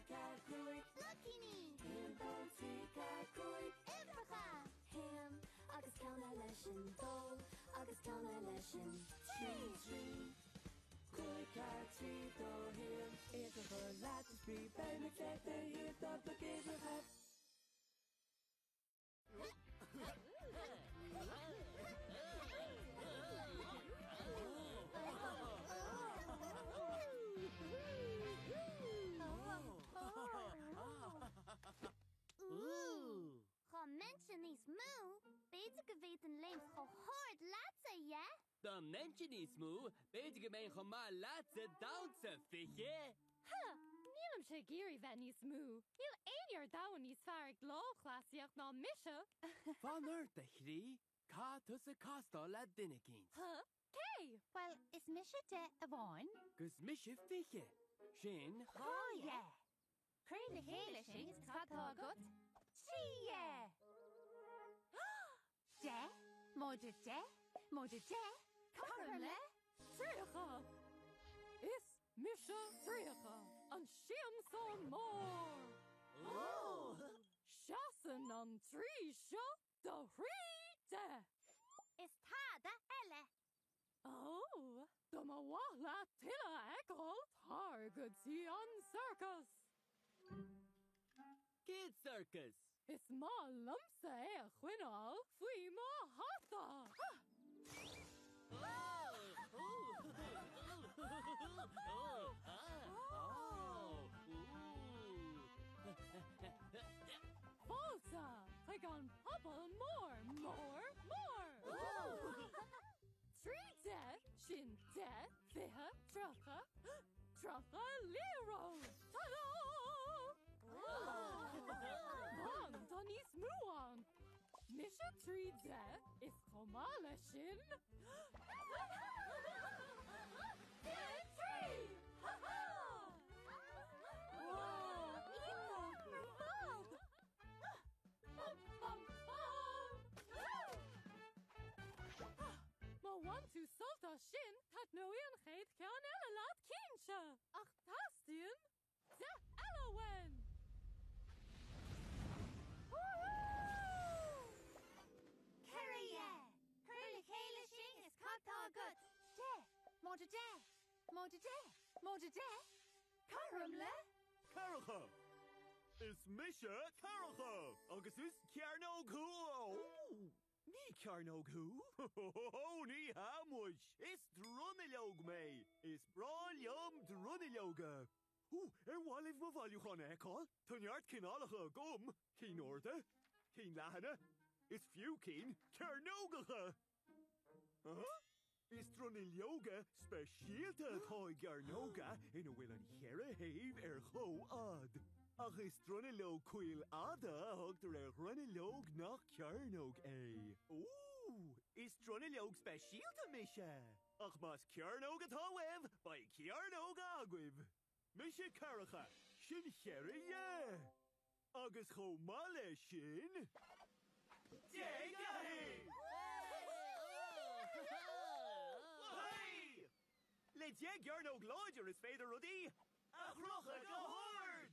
Cuig. Lucky me. Cuig. Ifracha. Ham agus ceanna leis an dó agus ceanna leis an trí. Cuig trí dó ham is a chu leat is brí be me te hir dog do géidir heb. Ooh. Ga mensen is moe. Beter geweten leemt gehoord laatste, ja? De mensen is moe, beter gemeen gemaal laatste dansen, fiche. Nílam sé géirí bheit níos mú. Níl éar dahan níos fear glóchlasíocht ná mise. Van de chrí, cá tus a castá le duine cínt. Cé? Well, is mise de a bháin? Gus mise fiche. Sin, yeah. Craig na chéile sin is catá agat? Trí, De? Móidir de? Móidir de? Carm le? Tríocha. Is mise tríocha. An siam son mór. Seasan an trí seo do hrí de. Is tada elle. Oh, do ma wahla tilla eccol tar good see on circus. Kid Circus. Is ma lumsa a chwinal fwy ma hatha. Falsa, take on pobble more. Three de, shin de, fiha, tracha, lero. Ta-da! Man, Donis Muan. Misha tree de, if komala shin. Tree! Ha-ha! Ma want to solta shin, tat no in geet kan elle laat kindje. Ach, tastien, de Ellowen. Carrie, Curly chéile sin is catá agat? De? Móidir de? Móidir de? Móidir de? Carm le? Caracha! Is Misha Caracha! Agus is Cearnóg Hú! Ní Cearnóg Hú? Ní hamuis! Is drunileog mé! Is bráliom drunileoga! Bháilh má bhailú chuna eáil? Tuneart cinálacha gom! Cín orda? Cín lehanana? Is fiú cín Cearnógacha! Is drunileoga speisialta tá Cearnóga ina bhfuil an chearra héamh cho ad. Ach is drunileog cuil ada thugtar drunileog nach Cearnóg é. Is drunileog speisialta mise. Ach mas Cearnóg atá webh ba Cearnóg agwibh. Mise Caracha, sin chearra agus cho mala sin. Dégahí! Le dé Cearnóg láidir is féidir rudí. A chrocha go hard!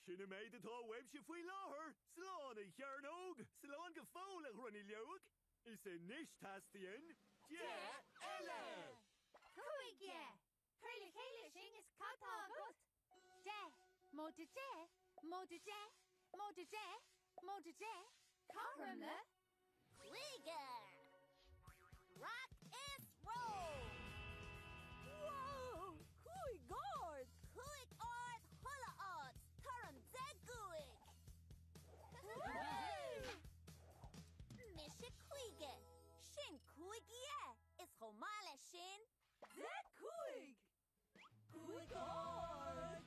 Sinna méid atá web se faoi láthair, Slán a Cearnóg, Slán go fóla runni leog, is a nish tastian, de elle! Cuig, Curly chéile sin is catá agat? De? Móidir de? Móidir de? Móidir de? Móidir de? Carm le? Krieger. Rock is roll. Whoa! Cúig ord! Kuig ord hula ord. Curran ze guig. Misha kuige. Shin kuig ye. Is homale shin. De cúig! Cúig ord!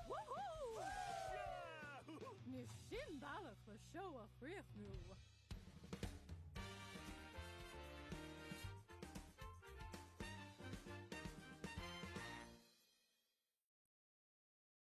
Woohoo! Ní sin bailach le seo a chríoch nú.